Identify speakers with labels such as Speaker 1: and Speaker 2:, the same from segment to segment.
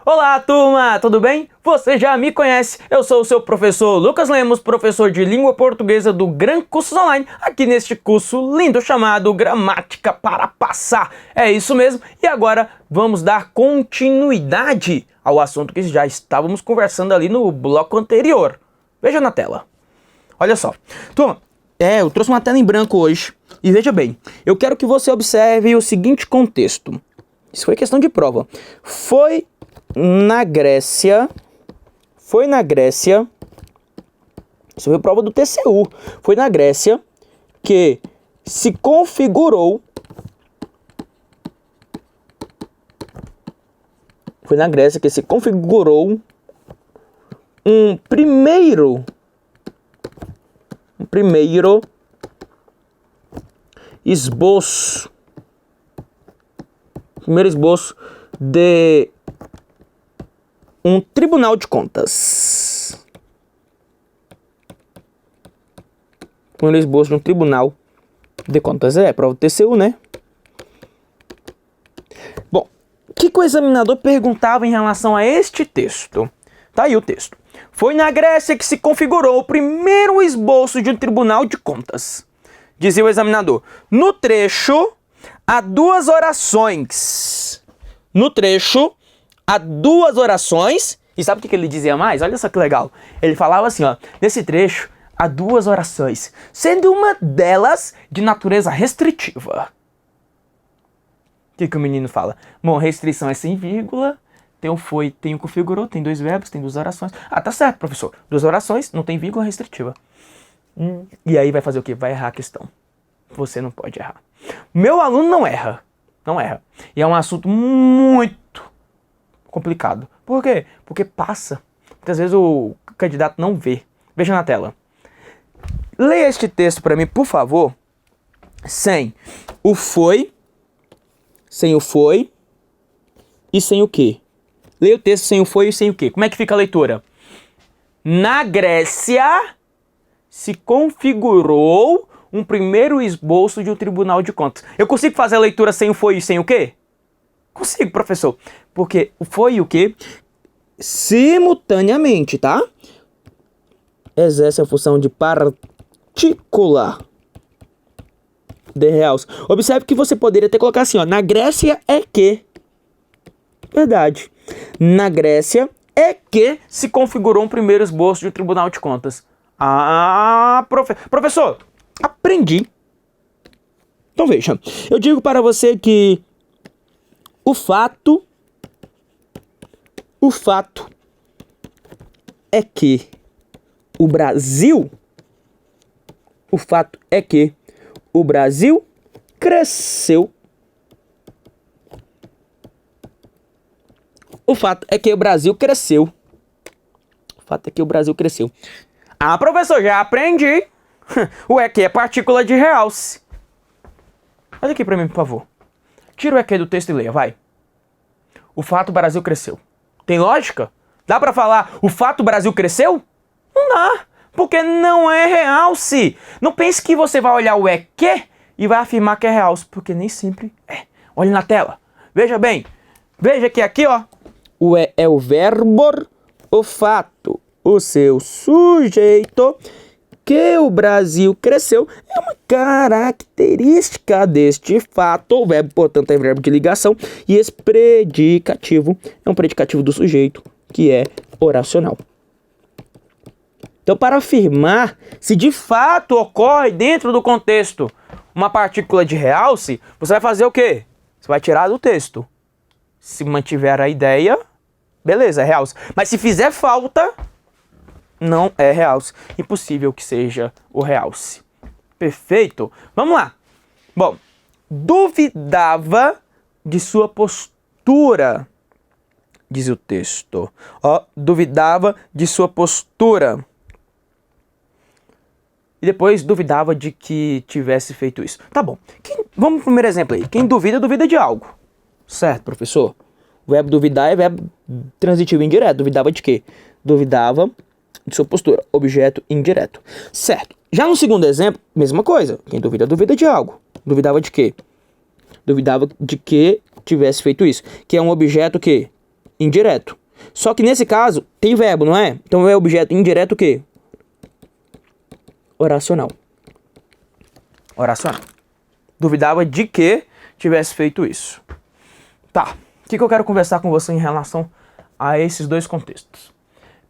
Speaker 1: Olá, turma, tudo bem? Você já me conhece, eu sou o seu professor Lucas Lemos, professor de língua portuguesa do Gran Cursos Online, aqui neste curso lindo chamado Gramática para Passar. É isso mesmo, e agora vamos dar continuidade ao assunto que já estávamos conversando ali no bloco anterior. Veja na tela. Olha só. Turma, eu trouxe uma tela em branco hoje, e veja bem, eu quero que você observe o seguinte contexto. Isso foi questão de prova. Foi na Grécia, isso foi prova do TCU, foi na Grécia que se configurou, um primeiro esboço de um tribunal de contas. Primeiro esboço de um tribunal de contas. É prova do TCU, né? Bom, o que o examinador perguntava em relação a este texto? Tá aí o texto. Foi na Grécia que se configurou o primeiro esboço de um tribunal de contas. Dizia o examinador. No trecho, há duas orações. E sabe o que ele dizia mais? Olha só que legal. Ele falava assim, ó. Nesse trecho, há duas orações, sendo uma delas de natureza restritiva. O que o menino fala? Bom, restrição é sem vírgula, tem o foi, tem o configurou, tem dois verbos, tem duas orações. Ah, tá certo, professor. Duas orações, não tem vírgula restritiva. E aí vai fazer o quê? Vai errar a questão. Você não pode errar. Meu aluno não erra. Não erra. E é um assunto muito complicado. Por quê? Porque passa. Muitas vezes o candidato não vê. Veja na tela. Leia este texto para mim, por favor. Sem o foi e sem o que. Leia o texto sem o foi e sem o que. Como é que fica a leitura? Na Grécia se configurou um primeiro esboço de um tribunal de contas. Eu consigo fazer a leitura sem o foi e sem o quê? Consigo, professor. Porque o foi e o quê? Simultaneamente, tá? Exerce a função de particular de reals. Observe que você poderia ter colocado assim, ó. Na Grécia é que... Verdade. Na Grécia é que se configurou um primeiro esboço de um tribunal de contas. Professor, aprendi. Então veja, eu digo para você que o fato é que o Brasil cresceu. O fato é que o Brasil cresceu. Ah, professor, já aprendi. O EQ é partícula de realce. Olha aqui pra mim, por favor. Tira o EQ do texto e leia, vai. O fato Brasil cresceu. Tem lógica? Dá pra falar o fato Brasil cresceu? Não dá, porque não é realce. Não pense que você vai olhar o EQ e vai afirmar que é realce, porque nem sempre é. Olhe na tela. Veja bem. Veja que aqui, ó. O é o verbo, o fato, o seu sujeito, que o Brasil cresceu, é uma característica deste fato. O verbo, portanto, é verbo de ligação. E esse predicativo é um predicativo do sujeito, que é oracional. Então, para afirmar se de fato ocorre dentro do contexto uma partícula de realce, você vai fazer o quê? Você vai tirar do texto. Se mantiver a ideia, beleza, é realce. Mas se fizer falta, não é realce. Impossível que seja o realce. Perfeito? Vamos lá. Bom, duvidava de sua postura, diz o texto. Ó, duvidava de sua postura. E depois duvidava de que tivesse feito isso. Tá bom. Vamos pro primeiro exemplo aí. Quem duvida, duvida de algo. Certo, professor? O verbo duvidar é verbo transitivo indireto. Duvidava de quê? Duvidava de sua postura. Objeto indireto. Certo. Já no segundo exemplo, mesma coisa. Quem duvida, duvida de algo. Duvidava de quê? Duvidava de que tivesse feito isso. Que é um objeto que indireto. Só que nesse caso, tem verbo, não é? Então é objeto indireto o quê? Oracional. Oracional. Duvidava de que tivesse feito isso. Tá. O que eu quero conversar com você em relação a esses dois contextos?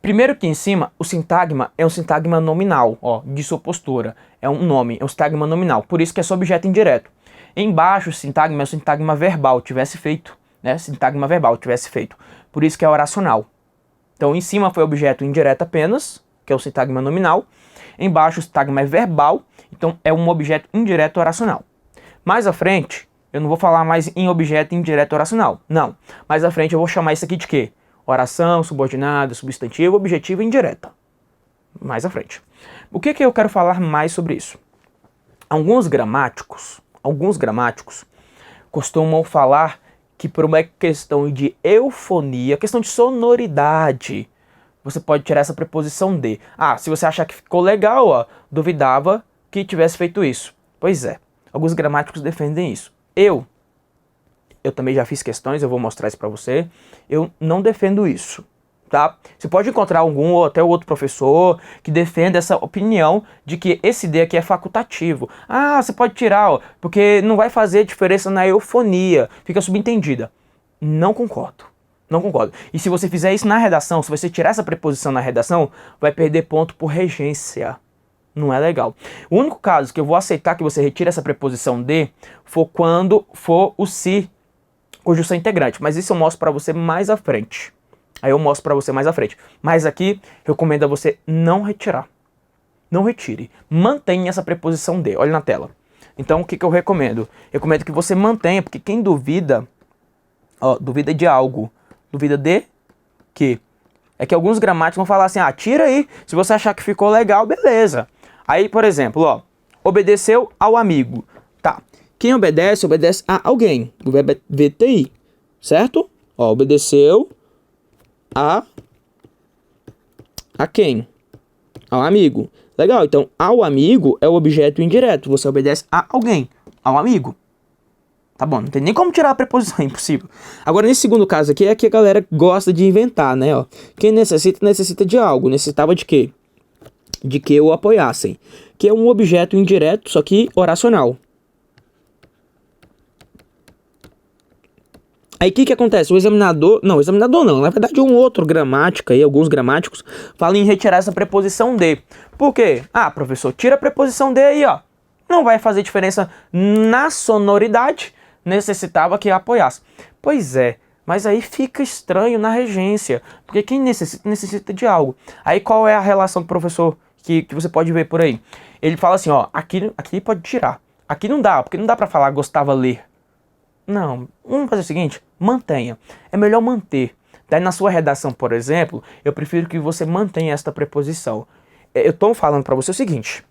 Speaker 1: Primeiro que em cima, o sintagma é um sintagma nominal, ó, de sua postura. É um nome, é um sintagma nominal. Por isso que é só objeto indireto. Embaixo, o sintagma é o sintagma verbal, tivesse feito. Né? Sintagma verbal, tivesse feito. Por isso que é oracional. Então, em cima foi objeto indireto apenas, que é o sintagma nominal. Embaixo, o sintagma é verbal, então é um objeto indireto oracional. Mais à frente, eu não vou falar mais em objeto indireto oracional. Não. Mais à frente eu vou chamar isso aqui de quê? Oração, subordinado, substantivo, objetivo e indireta. Mais à frente. O que eu quero falar mais sobre isso? Alguns gramáticos costumam falar que por uma questão de eufonia, questão de sonoridade, você pode tirar essa preposição de. Ah, se você achar que ficou legal, ó, duvidava que tivesse feito isso. Pois é, alguns gramáticos defendem isso. Eu também já fiz questões, eu vou mostrar isso pra você. Eu não defendo isso, tá? Você pode encontrar algum ou até outro professor que defenda essa opinião de que esse D aqui é facultativo. Ah, você pode tirar, ó, porque não vai fazer diferença na eufonia, fica subentendida. Não concordo. Não concordo. E se você fizer isso na redação, se você tirar essa preposição na redação, vai perder ponto por regência. Não é legal. O único caso que eu vou aceitar que você retire essa preposição de for quando for o se, conjunção integrante. Mas isso eu mostro para você mais à frente. Aí eu mostro para você mais à frente. Mas aqui, recomendo a você não retirar. Não retire. Mantenha essa preposição de. Olha na tela. Então, o que eu recomendo? Recomendo que você mantenha, porque quem duvida, ó, duvida de algo. Duvida de quê? É que alguns gramáticos vão falar assim, ah, tira aí. Se você achar que ficou legal, beleza. Aí, por exemplo, ó, obedeceu ao amigo. Tá. Quem obedece, obedece a alguém. O verbo é VTI, certo? Ó, obedeceu a quem? Ao amigo. Legal, então, ao amigo é o objeto indireto. Você obedece a alguém, ao amigo. Tá bom, não tem nem como tirar a preposição, é impossível. Agora, nesse segundo caso aqui, é que a galera gosta de inventar, né? Ó. Quem necessita, necessita de algo. Necessitava de quê? De que o apoiassem. Que é um objeto indireto, só que oracional. Aí o que acontece? O examinador não, na verdade um outro gramática aí, alguns gramáticos, falam em retirar essa preposição de. Por quê? Ah, professor, tira a preposição de aí, ó. Não vai fazer diferença na sonoridade, necessitava que apoiasse. Pois é, mas aí fica estranho na regência, porque quem necessita, necessita de algo. Aí qual é a relação com o professor que você pode ver por aí? Ele fala assim, ó, aqui pode tirar. Aqui não dá, porque não dá pra falar gostava ler. Não, vamos fazer o seguinte, mantenha. É melhor manter. Daí na sua redação, por exemplo, eu prefiro que você mantenha esta preposição. Eu tô falando pra você o seguinte,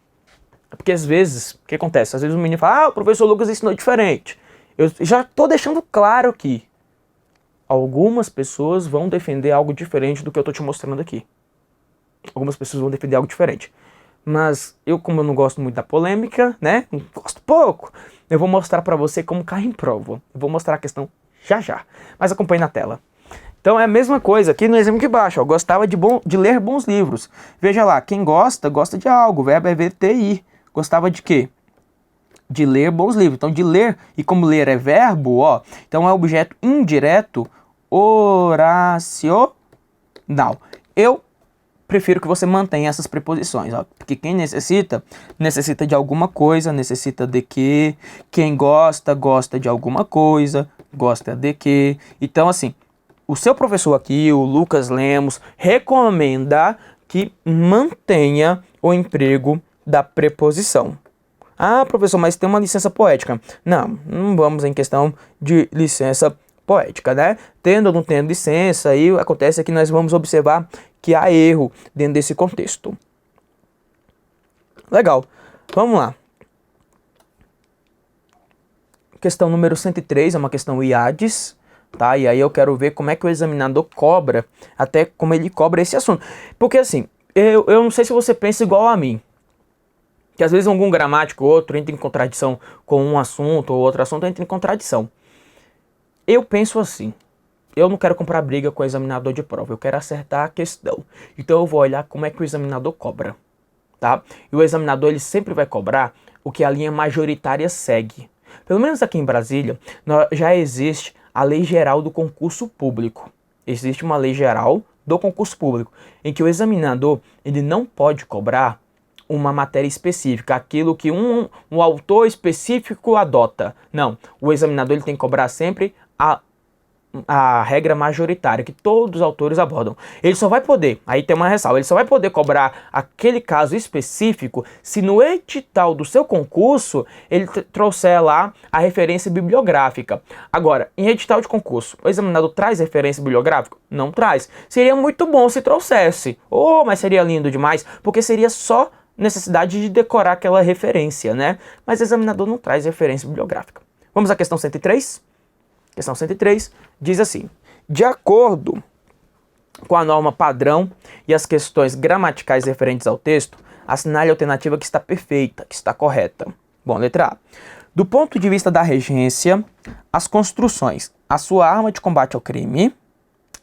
Speaker 1: porque às vezes, o que acontece? Às vezes o menino fala, ah, o professor Lucas ensinou diferente. Eu já tô deixando claro que algumas pessoas vão defender algo diferente do que eu tô te mostrando aqui. Algumas pessoas vão defender algo diferente. Mas eu, como eu não gosto muito da polêmica, né? Gosto pouco. Eu vou mostrar pra você como cai em prova. Eu vou mostrar a questão já já. Mas acompanhe na tela. Então é a mesma coisa aqui no exemplo que baixo. Ó, gostava de ler bons livros. Veja lá, quem gosta, gosta de algo. O verbo é VTI. Gostava de quê? De ler bons livros. Então de ler, e como ler é verbo, ó. Então é objeto indireto oracional. Eu prefiro que você mantenha essas preposições, ó, porque quem necessita, necessita de alguma coisa, necessita de que, quem gosta, gosta de alguma coisa, gosta de que. Então, assim, o seu professor aqui, o Lucas Lemos, recomenda que mantenha o emprego da preposição. Ah, professor, mas tem uma licença poética. Não, não vamos em questão de licença poética, né? Tendo ou não tendo licença, aí acontece que nós vamos observar que há erro dentro desse contexto. Legal, vamos lá. Questão número 103 é uma questão IADES, tá? E aí eu quero ver como é que o examinador cobra, até como ele cobra esse assunto. Porque assim, eu não sei se você pensa igual a mim, que às vezes algum gramático ou outro entra em contradição com um assunto ou outro assunto entra em contradição. Eu penso assim, eu não quero comprar briga com o examinador de prova, eu quero acertar a questão. Então eu vou olhar como é que o examinador cobra, tá? E o examinador ele sempre vai cobrar o que a linha majoritária segue. Pelo menos aqui em Brasília, já existe a Lei Geral do Concurso Público. Existe uma Lei Geral do Concurso Público, em que o examinador ele não pode cobrar uma matéria específica, aquilo que um autor específico adota. Não, o examinador ele tem que cobrar sempre a regra majoritária que todos os autores abordam. Ele só vai poder, aí tem uma ressalva, ele só vai poder cobrar aquele caso específico se no edital do seu concurso ele trouxer lá a referência bibliográfica. Agora, em edital de concurso, o examinador traz referência bibliográfica? Não traz. Seria muito bom se trouxesse. Oh, mas seria lindo demais, porque seria só necessidade de decorar aquela referência, né? Mas o examinador não traz referência bibliográfica. Vamos à questão 103? Questão 103 diz assim: de acordo com a norma padrão e as questões gramaticais referentes ao texto, assinale a alternativa que está perfeita, que está correta. Bom, letra A. Do ponto de vista da regência, as construções a sua arma de combate ao crime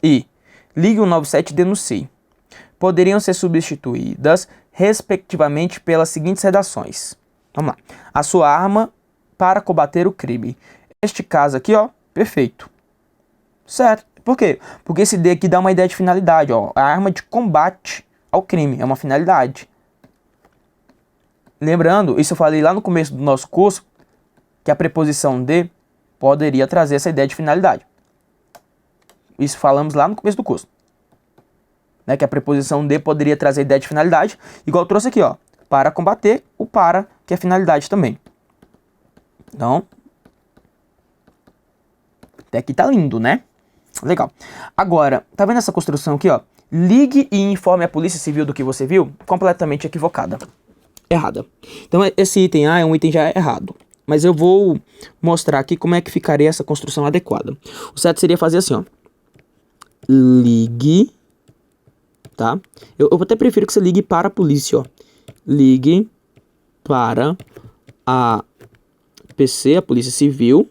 Speaker 1: e ligue 197 e denuncie poderiam ser substituídas, respectivamente, pelas seguintes redações. Vamos lá. A sua arma para combater o crime. Neste caso aqui, ó, perfeito. Certo. Por quê? Porque esse D aqui dá uma ideia de finalidade, ó. A arma de combate ao crime é uma finalidade. Lembrando, isso eu falei lá no começo do nosso curso, que a preposição de poderia trazer essa ideia de finalidade. Isso falamos lá no começo do curso. Né, que a preposição de poderia trazer a ideia de finalidade, igual eu trouxe aqui, ó. Para combater, o para, que é finalidade também. Então, até aqui tá lindo, né? Legal. Agora, tá vendo essa construção aqui, ó? Ligue e informe a Polícia Civil do que você viu? Completamente equivocada. Errada. Então, esse item A é um item já errado. Mas eu vou mostrar aqui como é que ficaria essa construção adequada. O certo seria fazer assim, ó. Ligue, tá? Eu até prefiro que você ligue para a polícia, ó. Ligue para a PC, a Polícia Civil.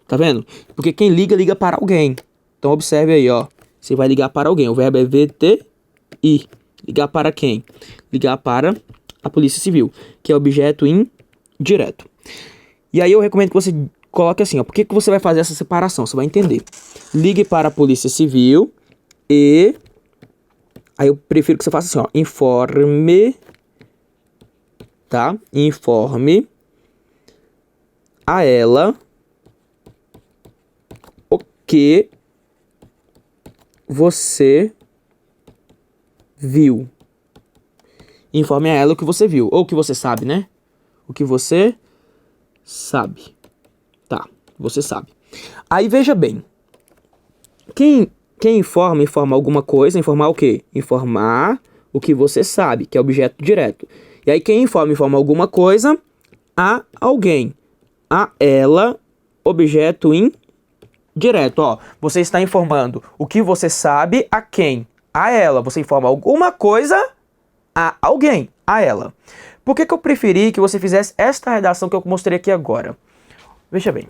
Speaker 1: Tá vendo? Porque quem liga, liga para alguém. Então, observe aí, ó. Você vai ligar para alguém. O verbo é VTI. Ligar para quem? Ligar para a Polícia Civil, que é objeto indireto. E aí eu recomendo que você coloque assim, ó. Por que você vai fazer essa separação? Você vai entender. Ligue para a Polícia Civil e... Aí eu prefiro que você faça assim, ó. Informe, tá? Informe a ela o que você viu. Informe a ela o que você viu. Ou o que você sabe, né? O que você sabe. Tá, você sabe. Aí veja bem. Quem informa alguma coisa, informar o quê? Informar o que você sabe, que é objeto direto. E aí quem informa alguma coisa a alguém. A ela, objeto indireto. Ó, você está informando o que você sabe a quem? A ela. Você informa alguma coisa a alguém, a ela. Por que eu preferi que você fizesse esta redação que eu mostrei aqui agora? Veja bem.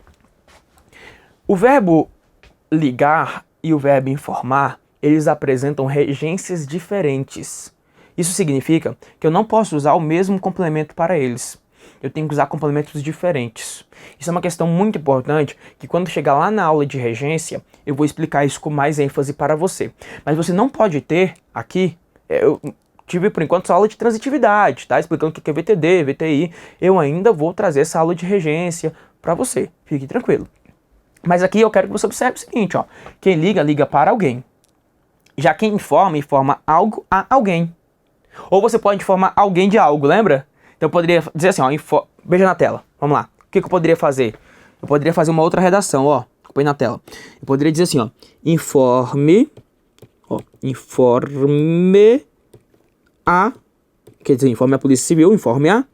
Speaker 1: O verbo ligar e o verbo informar, eles apresentam regências diferentes. Isso significa que eu não posso usar o mesmo complemento para eles. Eu tenho que usar complementos diferentes. Isso é uma questão muito importante, que quando chegar lá na aula de regência, eu vou explicar isso com mais ênfase para você. Mas você não pode ter aqui... Eu tive, por enquanto, só aula de transitividade, tá? Explicando o que é VTD, VTI. Eu ainda vou trazer essa aula de regência para você. Fique tranquilo. Mas aqui eu quero que você observe o seguinte, ó. Quem liga, liga para alguém. Já quem informa, informa algo a alguém. Ou você pode informar alguém de algo, lembra? Então eu poderia dizer assim, ó. Veja na tela. Vamos lá. O que eu poderia fazer? Eu poderia fazer uma outra redação, ó. Põe na tela. Eu poderia dizer assim, ó. Informe. Ó. Informe a. Quer dizer, informe a Polícia Civil. Informe a.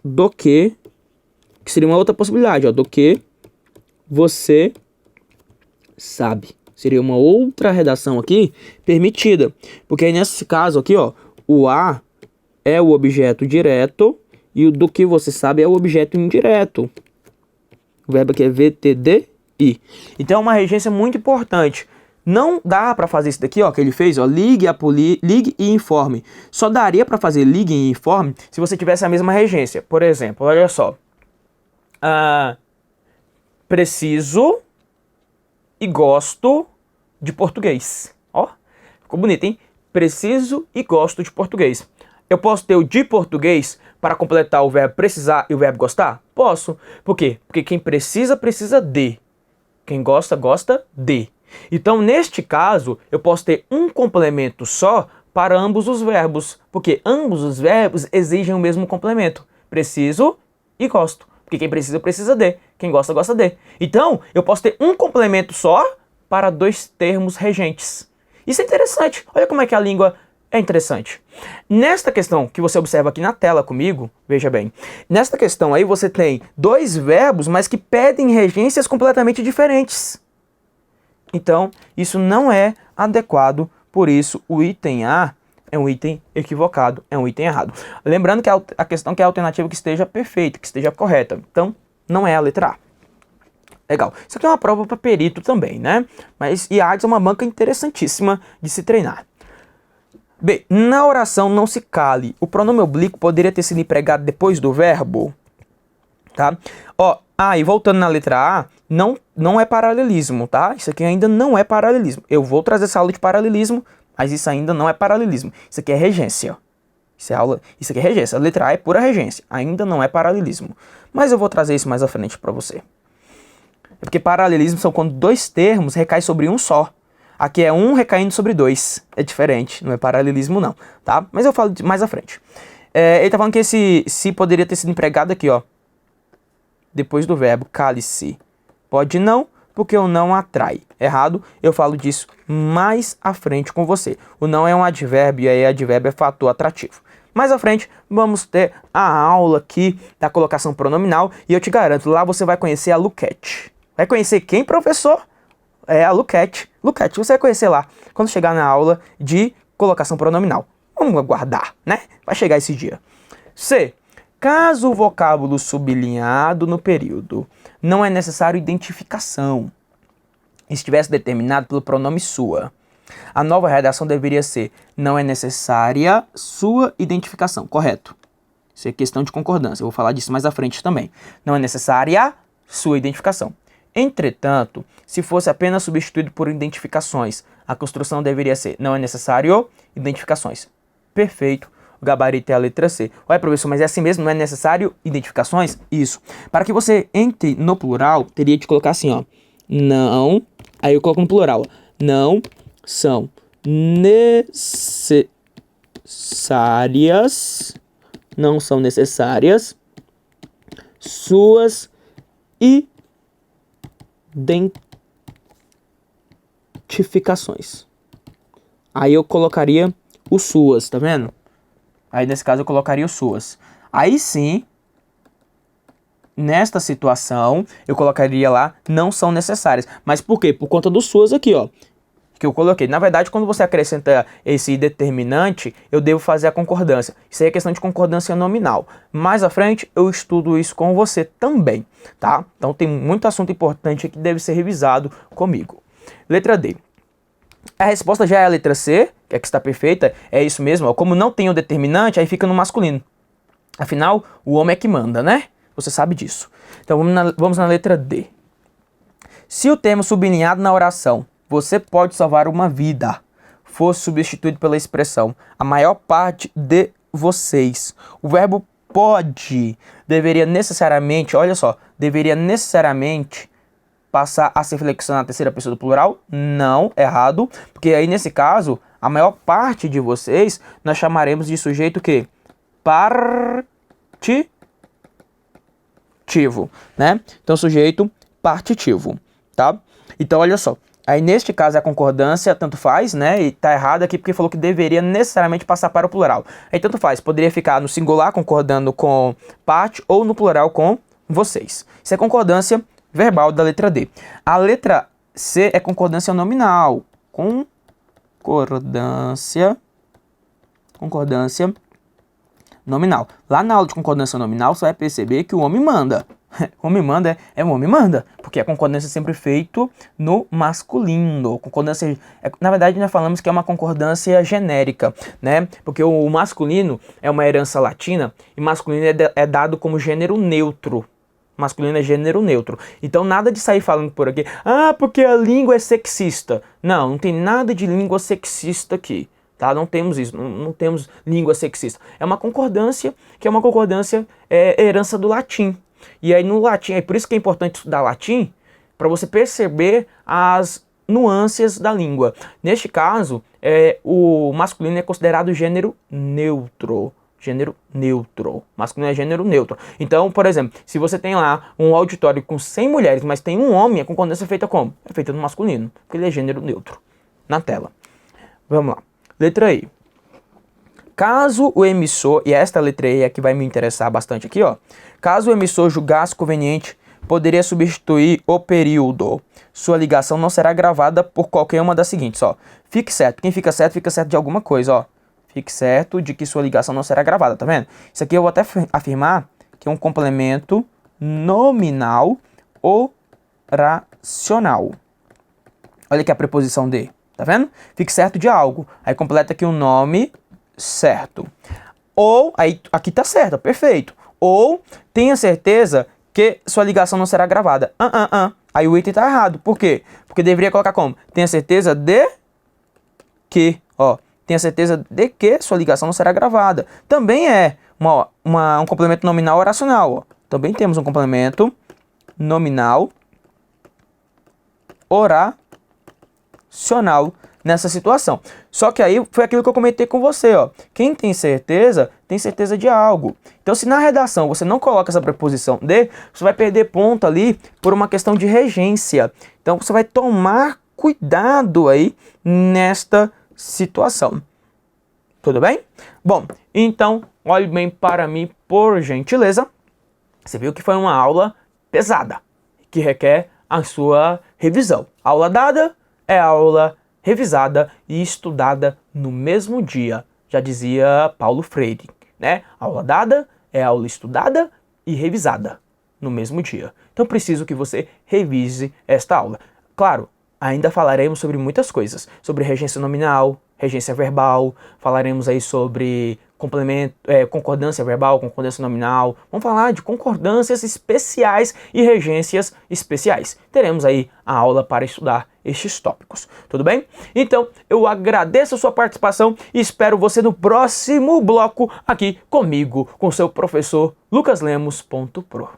Speaker 1: Do que. Que seria uma outra possibilidade, ó. Do que você sabe. Seria uma outra redação aqui permitida. Porque aí nesse caso aqui, ó, o a é o objeto direto e o do que você sabe é o objeto indireto. O verbo aqui é VTD I. Então é uma regência muito importante. Não dá para fazer isso daqui, ó, que ele fez, ó, ligue e informe. Só daria para fazer ligue e informe se você tivesse a mesma regência. Por exemplo, olha só. Preciso e gosto de português. Ó, ficou bonito, hein? Preciso e gosto de português. Eu posso ter o de português para completar o verbo precisar e o verbo gostar? Posso. Por quê? Porque quem precisa, precisa de. Quem gosta, gosta de. Então, neste caso, eu posso ter um complemento só para ambos os verbos, porque ambos os verbos exigem o mesmo complemento. Preciso e gosto, porque quem precisa, precisa de. Quem gosta, gosta de. Então, eu posso ter um complemento só para dois termos regentes. Isso é interessante. Olha como é que a língua é interessante. Nesta questão que você observa aqui na tela comigo, veja bem, nesta questão aí você tem dois verbos, mas que pedem regências completamente diferentes. Então, isso não é adequado, por isso o item A é um item equivocado, é um item errado. Lembrando que a questão que é a alternativa que esteja perfeita, que esteja correta. Então, não é a letra A. Legal. Isso aqui é uma prova para perito também, né? Mas IADS é uma banca interessantíssima de se treinar. B. Na oração não se cale. O pronome oblíquo poderia ter sido empregado depois do verbo? Tá? Ó, e voltando na letra A, não é paralelismo, tá? Isso aqui ainda não é paralelismo. Eu vou trazer essa aula de paralelismo, mas isso ainda não é paralelismo. Isso aqui é regência. Isso aqui é regência. A letra A é pura regência. Ainda não é paralelismo. Mas eu vou trazer isso mais à frente para você. É porque paralelismo são quando dois termos recaem sobre um só. Aqui é um recaindo sobre dois. É diferente, não é paralelismo não, tá? Mas eu falo mais à frente. Ele tá falando que esse se poderia ter sido empregado aqui, ó. Depois do verbo cale-se. Pode não, porque o não atrai. Errado, eu falo disso mais à frente com você. O não é um advérbio, e aí advérbio é fator atrativo. Mais à frente, vamos ter a aula aqui da colocação pronominal, e eu te garanto, lá você vai conhecer a Luquete. Vai conhecer quem, professor? É a Luquete. Luquete, você vai conhecer lá, quando chegar na aula de colocação pronominal. Vamos aguardar, né? Vai chegar esse dia. C. Caso o vocábulo sublinhado no período não é necessário identificação, estivesse determinado pelo pronome sua, a nova redação deveria ser: não é necessária sua identificação. Correto. Isso é questão de concordância. Eu vou falar disso mais à frente também. Não é necessária sua identificação. Entretanto, se fosse apenas substituído por identificações, a construção deveria ser: não é necessário identificações. Perfeito. O gabarito é a letra C. Olha, professor, mas é assim mesmo? Não é necessário identificações? Isso. Para que você entre no plural, teria de colocar assim, ó. Não. Aí eu coloco no plural, ó. Não são necessárias. Não são necessárias suas identificações. Aí eu colocaria o suas, tá vendo? Aí nesse caso eu colocaria o suas. Aí sim, nesta situação, eu colocaria lá não são necessárias. Mas por quê? Por conta dos suas aqui, ó. Que eu coloquei. Na verdade, quando você acrescenta esse determinante, eu devo fazer a concordância. Isso aí é questão de concordância nominal. Mais à frente, eu estudo isso com você também, tá? Então tem muito assunto importante que deve ser revisado comigo. Letra D. A resposta já é a letra C, que é que está perfeita, é isso mesmo. Ó. Como não tem o determinante, aí fica no masculino. Afinal, o homem é que manda, né? Você sabe disso. Então vamos na letra D. Se o termo sublinhado na oração, você pode salvar uma vida, fosse substituído pela expressão a maior parte de vocês, o verbo pode deveria necessariamente, olha só, deveria necessariamente passar a ser flexionado na terceira pessoa do plural? Não, errado, porque aí nesse caso, a maior parte de vocês, nós chamaremos de sujeito que? Partitivo, né? Então, sujeito partitivo, tá? Então, olha só, aí neste caso a concordância tanto faz, né? E tá errado aqui porque falou que deveria necessariamente passar para o plural. Aí tanto faz, poderia ficar no singular concordando com parte ou no plural com vocês. Isso é concordância verbal da letra D. A letra C é concordância nominal. Concordância nominal. Lá na aula de concordância nominal, você vai perceber que o homem manda. Homem manda é homem manda, porque a concordância é sempre feita no masculino. Concordância, na verdade, nós falamos que é uma concordância genérica, né? Porque o masculino é uma herança latina e masculino é dado como gênero neutro. Masculino é gênero neutro. Então nada de sair falando por aqui, porque a língua é sexista. Não, não tem nada de língua sexista aqui. Tá? Não temos isso, não temos língua sexista. É uma concordância, que é uma concordância herança do latim. E aí no latim, é por isso que é importante estudar latim, para você perceber as nuances da língua. Neste caso, o masculino é considerado gênero neutro. Gênero neutro. Masculino é gênero neutro. Então, por exemplo, se você tem lá um auditório com 100 mulheres, mas tem um homem, a concordância é feita como? É feita no masculino, porque ele é gênero neutro. Na tela. Vamos lá. Letra E. Caso o emissor, e esta letra E é que vai me interessar bastante aqui, ó. Caso o emissor julgasse conveniente, poderia substituir o período. Sua ligação não será gravada por qualquer uma das seguintes, ó. Fique certo. Quem fica certo de alguma coisa, ó. Fique certo de que sua ligação não será gravada, tá vendo? Isso aqui eu vou até afirmar que é um complemento nominal oracional. Olha aqui a preposição de, tá vendo? Fique certo de algo. Aí completa aqui o nome certo. Ou, aí aqui tá certo, perfeito. Ou tenha certeza que sua ligação não será gravada. Aí o item tá errado. Por quê? Porque deveria colocar como? Tenha certeza de que, ó. Tenha certeza de que sua ligação não será gravada. Também é um complemento nominal oracional. Ó. Também temos um complemento nominal oracional nessa situação. Só que aí foi aquilo que eu comentei com você. Ó. Quem tem certeza de algo. Então, se na redação você não coloca essa preposição de, você vai perder ponto ali por uma questão de regência. Então, você vai tomar cuidado aí nesta situação. Tudo bem? Bom, então, olhe bem para mim, por gentileza. Você viu que foi uma aula pesada, que requer a sua revisão. Aula dada é aula revisada e estudada no mesmo dia. Já dizia Paulo Freire, né? Aula dada é aula estudada e revisada no mesmo dia. Então, preciso que você revise esta aula. Claro, ainda falaremos sobre muitas coisas, sobre regência nominal, regência verbal, falaremos aí sobre concordância verbal, concordância nominal, vamos falar de concordâncias especiais e regências especiais. Teremos aí a aula para estudar estes tópicos, tudo bem? Então, eu agradeço a sua participação e espero você no próximo bloco aqui comigo, com seu professor lucasLemos.pro.